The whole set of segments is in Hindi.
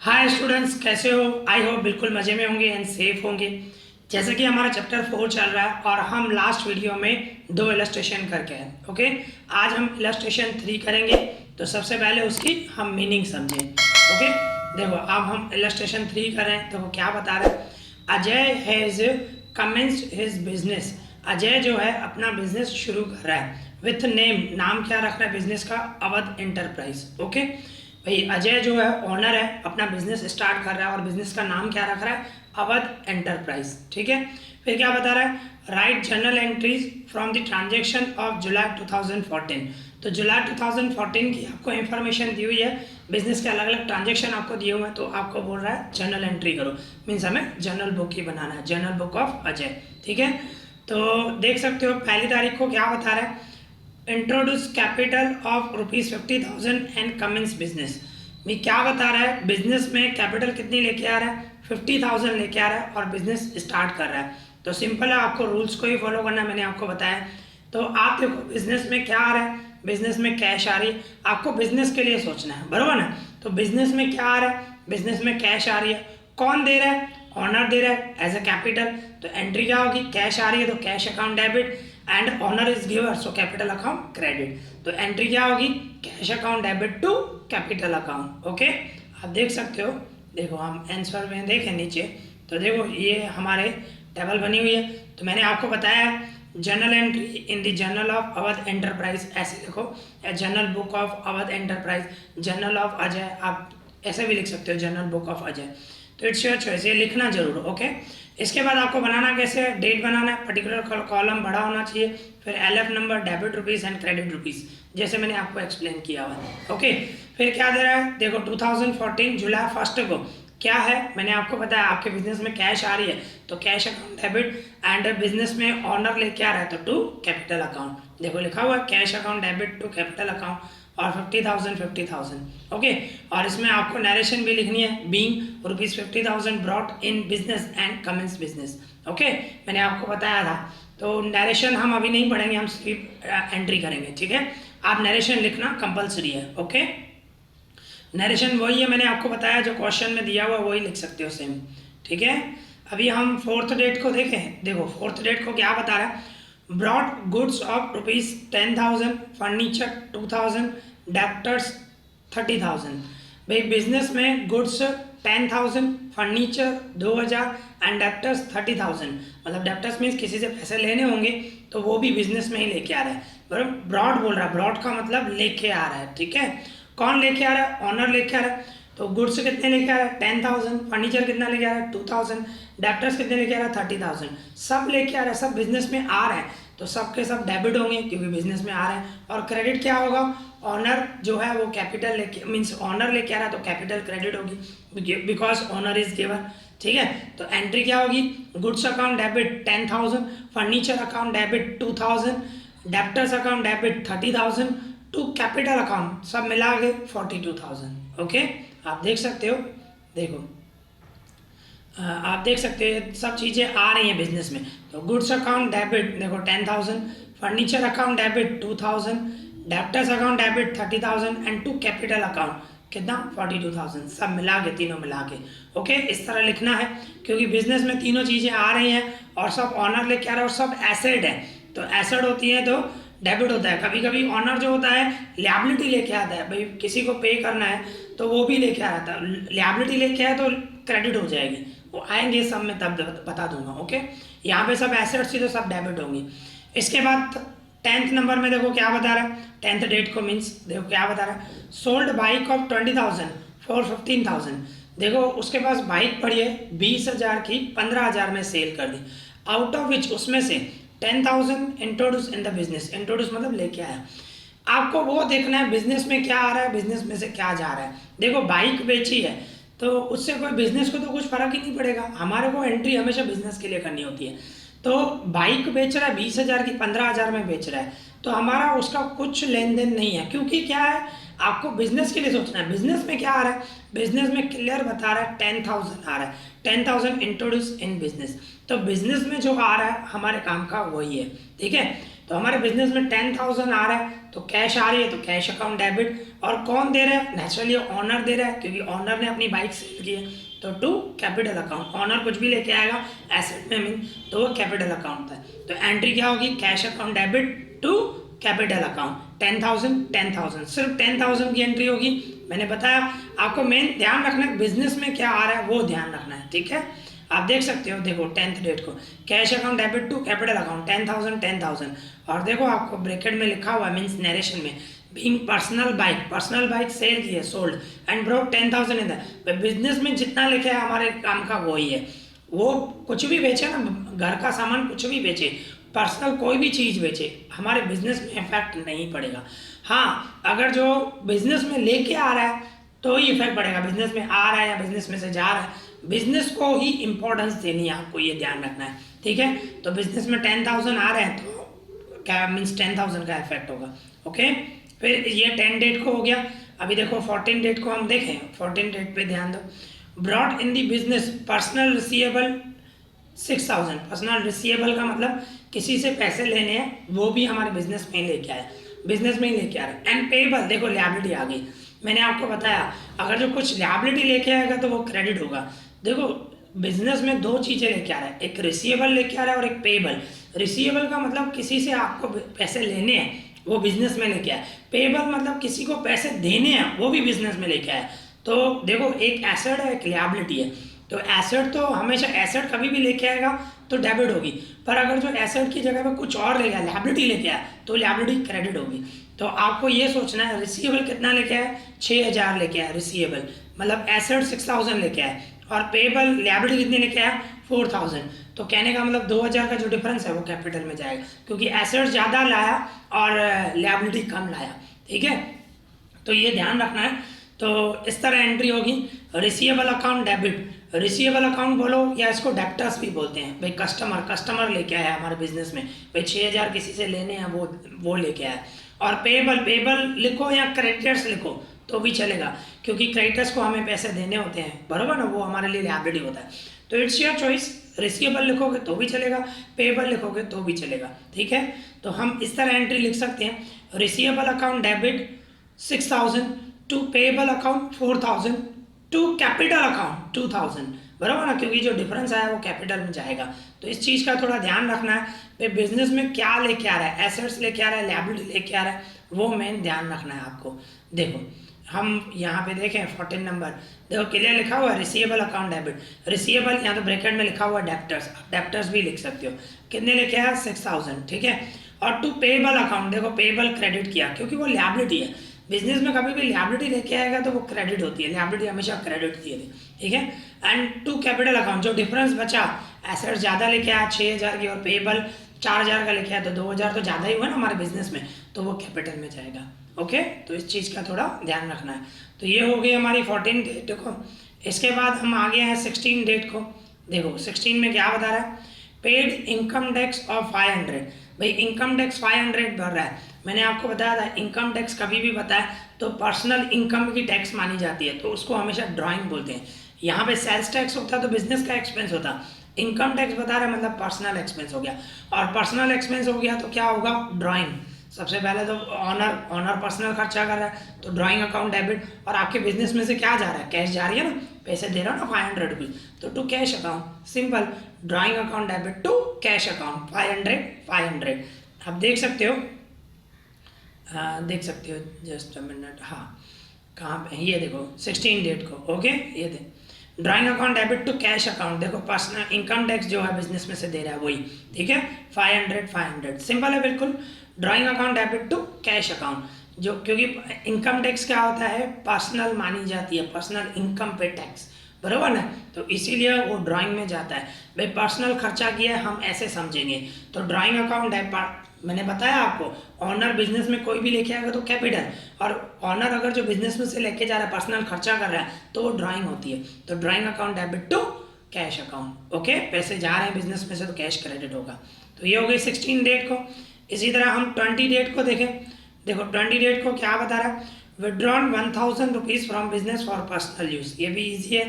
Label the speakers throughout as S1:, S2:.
S1: हाय स्टूडेंट्स, कैसे हो? आई होप बिल्कुल मज़े में होंगे एंड सेफ होंगे। जैसे कि हमारा चैप्टर 4 चल रहा है और हम लास्ट वीडियो में 2 इलस्ट्रेशन करके हैं। ओके, आज हम इलस्ट्रेशन 3 करेंगे। तो सबसे पहले उसकी हम मीनिंग समझें। ओके, देखो अब हम इलस्ट्रेशन 3 कर रहे हैं। तो वो क्या बता रहे हैं? Ajay has commenced his business. Ajay जो है अपना बिजनेस शुरू कर रहा है विथ नेम। नाम क्या रख रहा है बिजनेस का? अवध एंटरप्राइज। ओके भाई, अजय जो है ओनर है, अपना बिजनेस स्टार्ट कर रहा है और बिजनेस का नाम क्या रख रहा है? अवध एंटरप्राइज। ठीक है, फिर क्या बता रहा है? Right journal entries from the transaction of July 2014। तो जुलाई 2014 की आपको इन्फॉर्मेशन दी हुई है, बिजनेस के अलग अलग ट्रांजेक्शन आपको दिए हुए हैं। तो आपको बोल रहा है जर्नल एंट्री करो, मीन्स हमें जर्नल बुक ही बनाना है, जर्नल बुक ऑफ अजय। ठीक है, तो देख सकते हो पहली तारीख को क्या बता रहा है? Introduce capital of ₹50,000 and commence business. मैं क्या बता रहा है? बिजनेस में कैपिटल कितनी लेके आ रहा है? 50,000 लेके आ रहा है और बिजनेस स्टार्ट कर रहा है। तो सिंपल है, आपको रूल्स को ही फॉलो करना है, मैंने आपको बताया। तो आप देखो बिजनेस में क्या आ रहा है? बिजनेस में कैश आ रही है, आपको बिजनेस के लिए सोचना है, बरोबर ना? तो बिजनेस में क्या आ रहा है? बिजनेस में कैश आ रही है। कौन दे रहा है? ऑनर दे रहा है एज ए कैपिटल। तो एंट्री क्या होगी? कैश आ रही है तो cash account debit and owner is giver, so capital account credit. तो एंट्री क्या होगी? Cash account debit to capital account. Okay, आप देख सकते हो। देखो हम आंसर में देखें नीचे, तो देखो ये हमारे टेबल बनी हुई है। तो मैंने आपको बताया journal entry in the journal of Awadh enterprise, ऐसे देखो, journal book of Awadh enterprise, journal of Ajay, आप ऐसे भी लिख सकते हो जर्नल बुक ऑफ अजय। तो इट्स योर चॉइस, ये लिखना जरूर। ओके, इसके बाद आपको बनाना कैसे? डेट बनाना है, पर्टिकुलर कॉलम बड़ा होना चाहिए, फिर LF number, debit rupees and credit rupees, जैसे मैंने आपको एक्सप्लेन किया हुआ। ओके, फिर क्या दे रहा है? देखो 2014 जुलाई 1 को क्या है, मैंने आपको बताया आपके बिजनेस में कैश आ रही है तो cash account debit and business में ऑनर लेके आ रहा है तो टू कैपिटल अकाउंट। देखो लिखा हुआ है cash account debit to capital account और 50,000। ओके, और इसमें आपको नरेशन भी लिखनी है, being ₹50,000 brought in business and commence business. Okay, मैंने आपको बताया था। तो नरेशन हम अभी नहीं पढ़ेंगे, हम सिर्फ एंट्री करेंगे। ठीक है, आप नरेशन लिखना कंपलसरी है। ओके, नरेशन वही है, मैंने आपको बताया जो क्वेश्चन में दिया हुआ वही लिख सकते हो सेम। ठीक है, अभी हम 4th डेट को देखें। देखो 4th डेट को क्या बता रहा है? Brought goods of ₹10,000, furniture 2,000, debtors 30,000। भाई बिजनेस में गुड्स 10,000, फर्नीचर 2,000 एंड डेप्टर्स 30,000। मतलब डेप्टर्स मीन्स किसी से पैसे लेने होंगे तो वो भी बिजनेस में ही लेके आ रहा है। बराबर, ब्रॉड बोल रहा है, ब्रॉड का मतलब लेके आ रहा है। ठीक है, कौन लेके आ रहा है? ऑनर लेके आ रहा है। तो गुड्स कितने लेके आ रहा है? 10,000। फर्नीचर कितना लेके आ रहा है? 2,000। डेप्टर्स कितने लेके आ रहा है? 30,000। सब लेके आ रहा है, सब बिजनेस में आ रहा है, तो सब के सब डेबिट होंगे क्योंकि बिजनेस में आ रहा है। और क्रेडिट क्या होगा? ऑनर जो है वो कैपिटल लेके, मीन्स ऑनर लेके आ रहा है तो कैपिटल क्रेडिट होगी बिकॉज ऑनर इज गिवर। ठीक है, तो एंट्री क्या होगी? Goods account debit 10,000, furniture account debit 2,000, debtors account debit 30,000 to capital account सब मिला के 42,000। ओके, आप देख सकते हो। देखो आप देख सकते हो सब चीज़ें आ रही हैं बिजनेस में। तो गुड्स अकाउंट डेबिट देखो 10,000, furniture account debit 2,000, debtors account debit 30,000 and to capital account कितना? 42,000, सब मिला के, तीनों मिला के। ओके, इस तरह लिखना है क्योंकि बिजनेस में तीनों चीज़ें आ रही हैं और सब ऑनर लेके आ रहा है और सब एसेड है। तो एसेड होती है तो डेबिट होता है। कभी कभी ऑनर जो होता है लिएबिलिटी लेके आता है, भाई किसी को पे करना है तो वो भी लेके आ रहा था, लिएबिलिटी लेके आया तो क्रेडिट हो जाएगी, वो आएंगे सब में तब बता दूंगा। ओके, यहाँ पे सब एसेट्स थी तो सब डेबिट होंगी। इसके बाद 10th नंबर में देखो क्या बता रहा है? 10th डेट को मीन्स देखो क्या बता रहा है? Sold bike of 20,000 for 15,000। देखो उसके पास बाइक पड़ी है 20,000 की, 15,000 में सेल कर दी। आउट ऑफ विच, उसमें से 10,000 introduce in the business. Introduce मतलब लेके आया। आपको वो देखना है बिजनेस में क्या आ रहा है, बिजनेस में से क्या जा रहा है। देखो बाइक बेची है तो उससे कोई बिजनेस को तो कुछ फर्क ही नहीं पड़ेगा, हमारे को एंट्री हमेशा बिजनेस के लिए करनी होती है। तो बाइक बेच रहा है 20,000 की, 15,000 में बेच रहा है, तो हमारा उसका कुछ लेन देन नहीं है क्योंकि क्या है, आपको बिजनेस के लिए सोचना है। बिजनेस में क्या आ रहा है? बिजनेस में क्लियर बता रहा है 10,000 आ रहा है, 10,000 इंट्रोड्यूस इन बिजनेस। तो बिजनेस में जो आ रहा है हमारे काम का वही है। ठीक है, तो हमारे बिजनेस में 10,000 आ रहा है तो कैश आ रही है तो कैश अकाउंट डेबिट। और कौन दे रहा है? नेचुरली ऑनर दे रहा है, क्योंकि ऑनर ने अपनी बाइक सेल की है। तो टू कैपिटल अकाउंट, ऑनर कुछ भी लेके आएगा एसेट में मीन, तो वो कैपिटल अकाउंट है। तो एंट्री क्या होगी? Cash account debit to capital account 10,000 सिर्फ 10,000 की एंट्री होगी। मैंने बताया आपको मेन ध्यान रखना है बिजनेस में क्या आ रहा है वो ध्यान रखना है, ठीक है। आप देख सकते हो, देखो 10th डेट को cash account debit to capital account 10,000 और देखो आपको ब्रैकेट में लिखा हुआ है मीन्स नरेशन में बीइंग पर्सनल बाइक सेल की है, sold and brought 10,000 in the business में जितना लिखा है हमारे काम का वही है। वो कुछ भी बेचे ना, घर का सामान कुछ भी बेचे, पर्सनल कोई भी चीज़ बेचे, हमारे बिजनेस में इफेक्ट नहीं पड़ेगा। हाँ, अगर जो बिजनेस में लेके आ रहा है तो ही इफेक्ट पड़ेगा, बिजनेस में आ रहा है या बिजनेस में से जा रहा है, बिजनेस को ही इंपॉर्टेंस देनी है, आपको ये ध्यान रखना है, ठीक है। तो बिजनेस में 10,000 आ रहे हैं तो क्या मीन्स 10,000 का इफेक्ट होगा, ओके। फिर ये 10 डेट को हो गया। अभी देखो 14 डेट को हम देखें, 14 डेट पे ध्यान दो। Brought in the business personal receivable 6,000। Personal receivable का मतलब किसी से पैसे लेने हैं, वो भी हमारे बिजनेस में ही लेके आए, बिजनेस में ही लेके आ रहे हैं। एंड पेएबल, देखो लिएबिलिटी आ गई। मैंने आपको बताया अगर जो कुछ लिएबिलिटी लेके आएगा तो वो क्रेडिट होगा। देखो बिजनेस में दो चीज़ें लेके आ रहा है, एक रिसीवेबल लेके आ रहा है और एक पेएबल। रिसीवेबल का मतलब किसी से आपको पैसे लेने हैं, वो बिजनेस में लेके आए। पेएबल मतलब किसी को पैसे देने हैं, वो भी बिजनेस में लेके आए। तो देखो एक एसेट है, एक लिएबिलिटी है। तो एसेट तो हमेशा, एसेट कभी भी लेके आएगा तो डेबिट होगी, पर अगर जो एसेट की जगह पे कुछ और ले गया, लिएबिलिटी लेके आया, तो लिएबिलिटी क्रेडिट होगी। तो आपको ये सोचना है रिसीवेबल कितना लेके आए? 6,000 लेके आए रिसीवेबल, मतलब एसेट 6,000 लेके आए, और पेएबल लिएबिलिटी कितने लेके आया? 4,000। तो कहने का मतलब 2,000 का जो डिफरेंस है वो कैपिटल में जाएगा, क्योंकि एसेट ज़्यादा लाया और लिएबिलिटी कम लाया, ठीक है। तो ये ध्यान रखना है। तो इस तरह एंट्री होगी। Receivable account debit, receivable account बोलो या इसको डेप्टर्स भी बोलते हैं। भाई कस्टमर लेके आया हमारे बिजनेस में, भाई 6,000 किसी से लेने हैं, वो लेके आया। और पेएबल लिखो या क्रेडिटर्स लिखो तो भी चलेगा, क्योंकि क्रेडिटर्स को हमें पैसे देने होते हैं, बरोबर ना, वो हमारे लिए लिएबिलिटी होता है। तो इट्स योर चॉइस, रिसीवेबल लिखोगे तो भी चलेगा, पेएबल लिखोगे तो भी चलेगा, ठीक है। तो हम इस तरह एंट्री लिख सकते हैं, receivable account debit 6,000 to payable account 4,000 to capital account 2,000, बराबर ना, क्योंकि जो डिफरेंस आया वो कैपिटल में जाएगा। तो इस चीज़ का थोड़ा ध्यान रखना है, भाई बिजनेस में क्या लेके आ रहा है, एसेट्स लेके आ रहा है, लिएबिलिटी लेके आ रहा है, वो मेन ध्यान रखना है आपको। देखो हम यहाँ पे देखें 14 नंबर, देखो क्लियर लिखा हुआ है रिसीवेबल अकाउंट डेबिट, रिसीवेबल यहाँ तो ब्रैकेट में लिखा हुआ है डेप्टर्स, आप डेप्टर्स भी लिख सकते हो। कितने लेके आया? 6,000, ठीक है। और टू पेएबल अकाउंट, देखो पेएबल क्रेडिट किया, क्योंकि वो लिएबिलिटी है। बिजनेस में कभी भी लिएबिलिटी लेके आएगा तो वो क्रेडिट होती है, लिएबिलिटी हमेशा क्रेडिट होती है, ठीक है। एंड टू कैपिटल अकाउंट, जो डिफरेंस बचा, एसेट ज़्यादा लेके आया 6,000 की और पेएबल 4,000 का लेके आया, तो 2,000 तो ज़्यादा ही हुआ ना हमारे बिजनेस में, तो वो कैपिटल में जाएगा, ओके। तो इस चीज़ का थोड़ा ध्यान रखना है। तो ये हो गई हमारी 14 डेट को। इसके बाद हम आगे हैं 16 डेट को। देखो 16 में क्या बता रहा है? Paid income tax of 500। भाई इनकम टैक्स 500 भर रहा है। मैंने आपको बताया था इनकम टैक्स कभी भी बताया तो पर्सनल इनकम की टैक्स मानी जाती है, तो उसको हमेशा ड्राइंग बोलते हैं। यहाँ पे सेल्स टैक्स होता है तो बिजनेस का एक्सपेंस होता, इनकम टैक्स बता रहा है मतलब पर्सनल एक्सपेंस हो गया, और पर्सनल एक्सपेंस हो गया तो क्या होगा? ड्राइंग। सबसे पहले तो ऑनर पर्सनल खर्चा कर रहा है तो ड्राइंग अकाउंट डेबिट, और आपके बिजनेस में से क्या जा रहा है? कैश जा रही है ना, पैसे दे रहा हो ना 500 रुपीज़, तो to cash account, simple drawing account debit to cash account 500। आप देख सकते हो, जस्ट अ मिनट, हाँ कहाँ पे? ये देखो 16 डेट को, ओके। ये the drawing account debit to cash account, देखो पर्सनल इनकम टैक्स जो है बिजनेस में से दे रहा है वही, ठीक है। 500 सिंपल है बिल्कुल। Drawing account debit to cash account, जो क्योंकि इनकम टैक्स क्या होता है? पर्सनल मानी जाती है, पर्सनल इनकम पे टैक्स, बराबर ना, तो इसीलिए वो ड्राइंग में जाता है। भाई पर्सनल खर्चा किया है हम ऐसे समझेंगे, तो ड्राइंग अकाउंट डेबिट, मैंने बताया आपको ऑनर बिजनेस में कोई भी लेके आएगा तो कैपिटल, और ऑनर अगर जो बिजनेस में से लेके जा रहा है पर्सनल खर्चा कर रहा है तो वो ड्राइंग होती है। तो drawing account debit to cash account, okay. पैसे जा रहे हैं बिजनेस में से तो कैश क्रेडिट होगा। तो ये हो गई 16 डेट को। इसी तरह हम 20 डेट को देखें। देखो 20 डेट को क्या बता रहा है? Withdrawn 1,000 rupees from business for personal use. ये भी ईजी है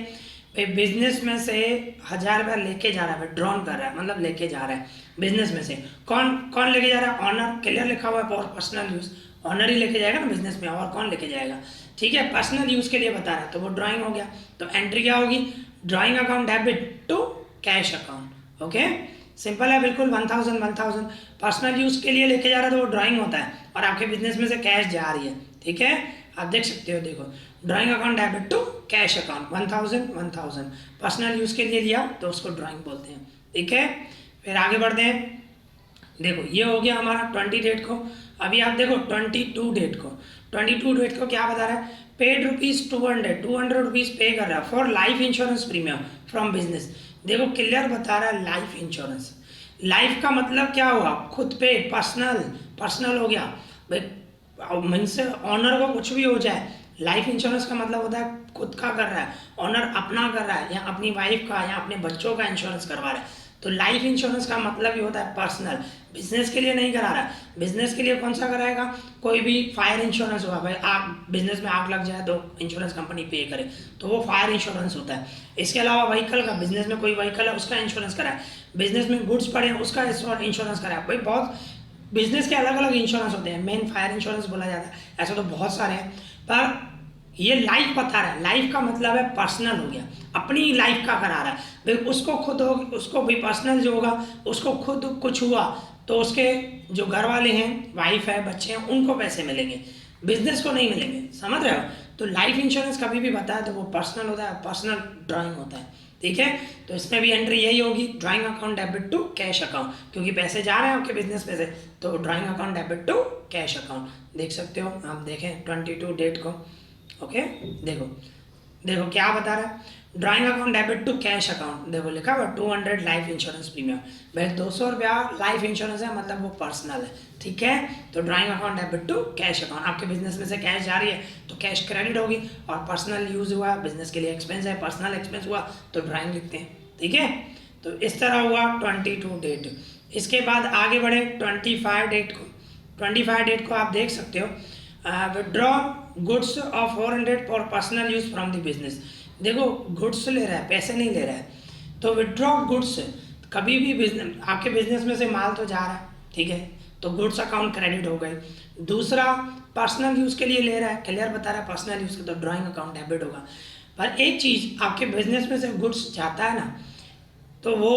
S1: भाई, बिजनेस में से 1,000 रुपया लेके जा रहा है, विड्रॉन कर रहा है मतलब लेके जा रहा है बिजनेस में से। कौन लेके जा रहा है? ऑनर, क्लियर लिखा हुआ है फॉर पर्सनल यूज़, ऑनर ही लेके जाएगा ना बिजनेस में, और कौन लेके जाएगा। ठीक है, पर्सनल यूज़ के लिए बता रहा है तो वो ड्राइंग हो गया। तो एंट्री क्या होगी, drawing account debit to cash account. Okay, simple है बिल्कुल। 1000 पर्सनल यूज़ के लिए लेके जा रहा है तो वो ड्राइंग होता है, और आपके बिजनेस में से कैश जा रही है। ठीक है, आप देख सकते हो, देखो drawing account debit to cash account 1000 personal use के लिए लिया तो उसको ड्राइंग बोलते हैं। ठीक है, फिर आगे बढ़ते हैं। देखो ये हो गया हमारा 20 डेट को। अभी आप देखो 22 डेट को, 22 डेट को क्या बता रहा है, पेड ₹200 रुपीज़ पे कर रहा है for life insurance premium from business. देखो क्लियर बता रहा है लाइफ इंश्योरेंस। लाइफ का मतलब क्या हुआ, खुद पे, पर्सनल हो गया भाई, मन से ऑनर को कुछ भी हो जाए, लाइफ इंश्योरेंस का मतलब होता है खुद का कर रहा है, ऑनर अपना कर रहा है, या अपनी वाइफ का या अपने बच्चों का इंश्योरेंस करवा रहा है। तो लाइफ इंश्योरेंस का मतलब ही होता है पर्सनल, बिजनेस के लिए नहीं करा रहा है। बिजनेस के लिए कौन सा कराएगा, कोई भी फायर इंश्योरेंस हुआ भाई, आग, बिजनेस में आग लग जाए तो इंश्योरेंस कंपनी पे करे, तो वो फायर इंश्योरेंस होता है। इसके अलावा व्हीकल का, बिजनेस में कोई व्हीकल है उसका इंश्योरेंस कराए, बिजनेस में गुड्स पड़े हैं उसका इंश्योरेंस कराए। भाई बहुत बिजनेस के अलग अलग इंश्योरेंस होते हैं, मेन फायर इंश्योरेंस बोला जाता है, ऐसे तो बहुत सारे हैं, पर ये लाइफ बता रहा है। लाइफ का मतलब है पर्सनल हो गया, अपनी लाइफ का करा रहा है भाई, उसको खुद हो, उसको भी पर्सनल जो होगा, उसको खुद कुछ हुआ तो उसके जो घर वाले हैं, वाइफ है, बच्चे हैं, उनको पैसे मिलेंगे, बिजनेस को नहीं मिलेंगे। समझ रहे हो। तो लाइफ इंश्योरेंस कभी भी बताया तो वो पर्सनल होता है, पर्सनल ड्राइंग होता है। ठीक है, तो इसमें भी एंट्री यही होगी, drawing account debit to cash account, क्योंकि पैसे जा रहे हैं आपके बिजनेस में से, तो drawing account debit to cash account. देख सकते हो, आप देखें 22 डेट को। ओके, देखो क्या बता रहा है, drawing account debit to cash account. देखो लिखा हुआ 200 लाइफ इंश्योरेंस प्रीमियम, भाई 200 रुपया लाइफ इंश्योरेंस है, मतलब वो पर्सनल है। ठीक है, तो drawing account debit to cash account, आपके बिजनेस में से कैश जा रही है तो कैश क्रेडिट होगी, और पर्सनल यूज हुआ, बिजनेस के लिए एक्सपेंस है, पर्सनल एक्सपेंस हुआ तो ड्राइंग लिखते हैं। ठीक है, तो इस तरह हुआ 22 डेट। इसके बाद आगे बढ़े 25 डेट को। 25 डेट को आप देख सकते हो, withdraw goods of 400 for personal use from the business. देखो गुड्स ले रहा है, पैसे नहीं ले रहा है, तो विड्रॉ गुड्स, कभी भी बिजनेस, आपके बिजनेस में से माल तो जा रहा है, ठीक है, तो गुड्स अकाउंट क्रेडिट हो गए। दूसरा पर्सनल यूज़ के लिए ले रहा है, क्लियर बता रहा है पर्सनल यूज़ के, तो ड्राइंग अकाउंट डेबिट होगा। पर एक चीज़, आपके बिजनेस में से गुड्स जाता है ना, तो वो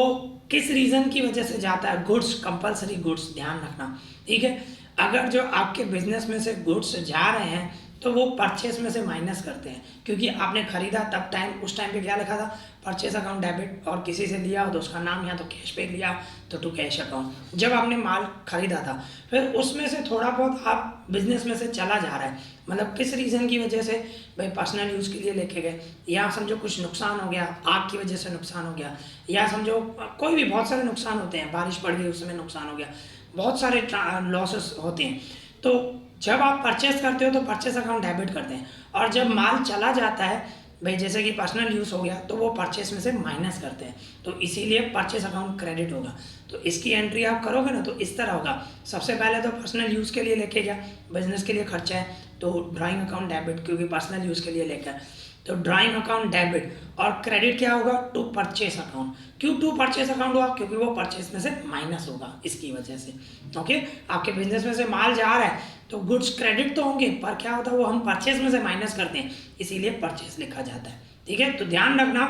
S1: किस रीज़न की वजह से जाता है, गुड्स, कंपलसरी गुड्स, ध्यान रखना। ठीक है, अगर जो आपके बिजनेस में से गुड्स जा रहे हैं तो वो परचेस में से माइनस करते हैं, क्योंकि आपने खरीदा तब टाइम, उस टाइम पे क्या लिखा था, परचेस अकाउंट डेबिट, और किसी से लिया तो उसका नाम या तो कैश पे लिया तो टू कैश अकाउंट, जब आपने माल खरीदा था, फिर उसमें से थोड़ा बहुत आप बिजनेस में से चला जा रहा है, मतलब किस रीज़न की वजह से, भाई पर्सनल यूज़ के लिए लेके गए, या समझो कुछ नुकसान हो गया, आग की वजह से नुकसान हो गया, या समझो कोई भी, बहुत सारे नुकसान होते हैं, बारिश पड़ गई उसमें नुकसान हो गया, बहुत सारे लॉसेस होते हैं। तो जब आप परचेस करते हो तो परचेस अकाउंट डेबिट करते हैं, और जब माल चला जाता है भाई, जैसे कि पर्सनल यूज़ हो गया, तो वो परचेस में से माइनस करते हैं, तो इसीलिए परचेस अकाउंट क्रेडिट होगा। तो इसकी एंट्री आप करोगे ना तो इस तरह होगा, सबसे पहले तो पर्सनल यूज़ के लिए लेके गया, बिजनेस के लिए खर्चा है तो ड्राइंग अकाउंट डेबिट, क्योंकि पर्सनल यूज़ के लिए लेकर, तो ड्राइंग अकाउंट डेबिट, और क्रेडिट क्या होगा, टू परचेस अकाउंट। क्यों टू परचेस अकाउंट हुआ, क्योंकि वो परचेस में से माइनस होगा, इसकी वजह से। ओके, आपके बिजनेस में से माल जा रहा है तो गुड्स क्रेडिट तो होंगे, पर क्या होता है, वो हम परचेस में से माइनस करते हैं, इसीलिए परचेस लिखा जाता है। ठीक है, तो ध्यान रखना,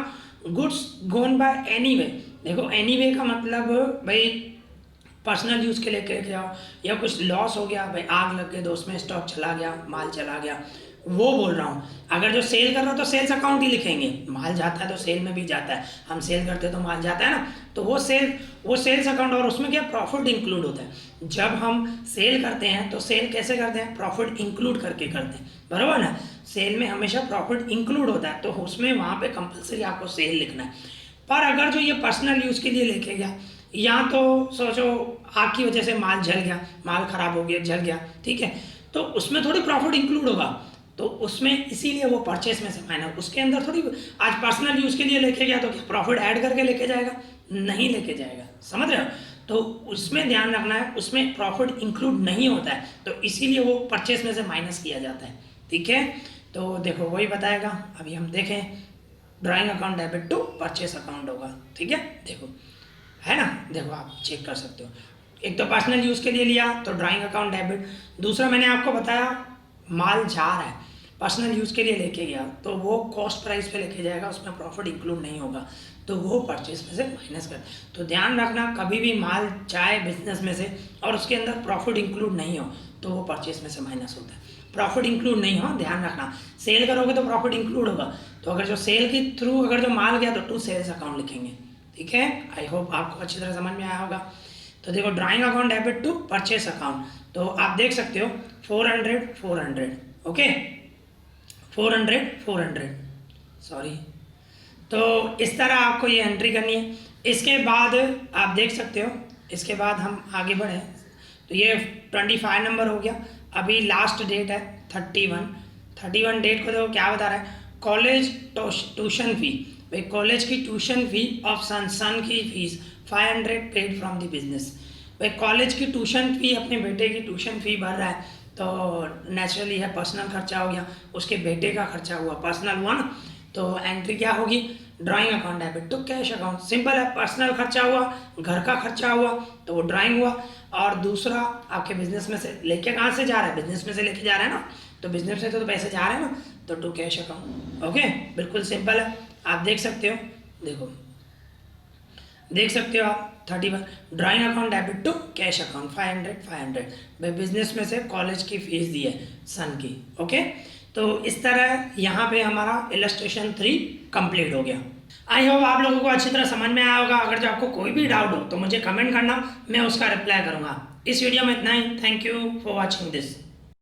S1: goods gone by any way. देखो एनी वे का मतलब भाई पर्सनल यूज़ के लेके जाओ, या कुछ लॉस हो गया भाई, आग लग गई तो उसमें स्टॉक चला गया, माल चला गया, वो बोल रहा हूँ। अगर जो सेल कर रहा हो तो सेल्स अकाउंट ही लिखेंगे, माल जाता है तो सेल में भी जाता है, हम सेल करते हैं तो माल जाता है ना, तो वो सेल्स अकाउंट, और उसमें क्या प्रॉफिट इंक्लूड होता है। जब हम सेल करते हैं तो सेल कैसे करते हैं, प्रॉफिट इंक्लूड करके करते हैं, बराबर ना, सेल में हमेशा प्रॉफिट इंक्लूड होता है, तो उसमें वहाँ पे कंपलसरी आपको सेल लिखना है। पर अगर जो ये पर्सनल यूज़ के लिए लेके गया, या तो सोचो आग की वजह से माल जल गया, माल खराब हो गया, जल गया, ठीक है, तो उसमें थोड़ी प्रॉफिट इंक्लूड होगा, तो उसमें इसीलिए वो परचेस में से माइनस, उसके अंदर थोड़ी, आज पर्सनल यूज़ के लिए लेके गया तो क्या प्रॉफिट ऐड करके लेके जाएगा, नहीं लेके जाएगा, समझ रहे हो। तो उसमें ध्यान रखना है, उसमें प्रॉफिट इंक्लूड नहीं होता है, तो इसीलिए वो परचेस में से माइनस किया जाता है। ठीक है, तो देखो वही बताएगा, अभी हम देखें, drawing account debit to purchase account होगा। ठीक है, देखो है ना, देखो आप चेक कर सकते हो, एक तो पर्सनल यूज़ के लिए लिया तो ड्राइंग अकाउंट डेबिट, दूसरा मैंने आपको बताया माल जा रहा है पर्सनल यूज़ के लिए लेके गया तो वो कॉस्ट प्राइस पे लेके जाएगा, उसमें प्रॉफिट इंक्लूड नहीं होगा, तो वो परचेज में से माइनस कर। तो ध्यान रखना कभी भी माल जाए बिजनेस में से और उसके अंदर प्रॉफिट इंक्लूड नहीं हो तो वो परचेज में से माइनस होता है। प्रॉफिट इंक्लूड नहीं हो, ध्यान रखना। सेल करोगे तो प्रॉफिट इंक्लूड होगा, तो अगर जो सेल के थ्रू अगर जो माल गया तो टू सेल्स अकाउंट लिखेंगे। ठीक है, आई होप आपको अच्छी तरह समझ में आया होगा। तो देखो drawing account debit to purchase account, तो आप देख सकते हो 400 400, ओके 400 400 सॉरी। तो इस तरह आपको ये एंट्री करनी है। इसके बाद आप देख सकते हो, इसके बाद हम आगे बढ़े तो ये 25 नंबर हो गया। अभी लास्ट डेट है 31 डेट को तो क्या बता रहा है, कॉलेज ट्यूशन फी, भाई कॉलेज की ट्यूशन फी ऑफ सन की fees 500 paid from the business. भाई कॉलेज की ट्यूशन फी, अपने बेटे की ट्यूशन फी भर रहा है तो नेचुरली है पर्सनल खर्चा हो गया, उसके बेटे का खर्चा हुआ पर्सनल हुआ ना, तो एंट्री क्या होगी, drawing account debit to cash account. Simple है, पर्सनल खर्चा हुआ, घर का खर्चा हुआ तो वो ड्राइंग हुआ, और दूसरा आपके बिजनेस में से लेके कहाँ से जा रहा है, बिजनेस में से लेके जा रहा है ना, तो बिजनेस में तो पैसे जा रहे हैं ना, तो टू कैश अकाउंट। ओके, बिल्कुल सिंपल है, आप देख सकते हो, देखो देख सकते हो आप 31 drawing account debit to cash account 500 भाई बिजनेस में से कॉलेज की फीस दी है सन की। ओके, तो इस तरह यहाँ पे हमारा इलस्ट्रेशन 3 कंप्लीट हो गया। आई होप आप लोगों को अच्छी तरह समझ में आया होगा। अगर जो आपको कोई भी डाउट हो तो मुझे कमेंट करना, मैं उसका रिप्लाई करूँगा। इस वीडियो में इतना ही। Thank you for watching this.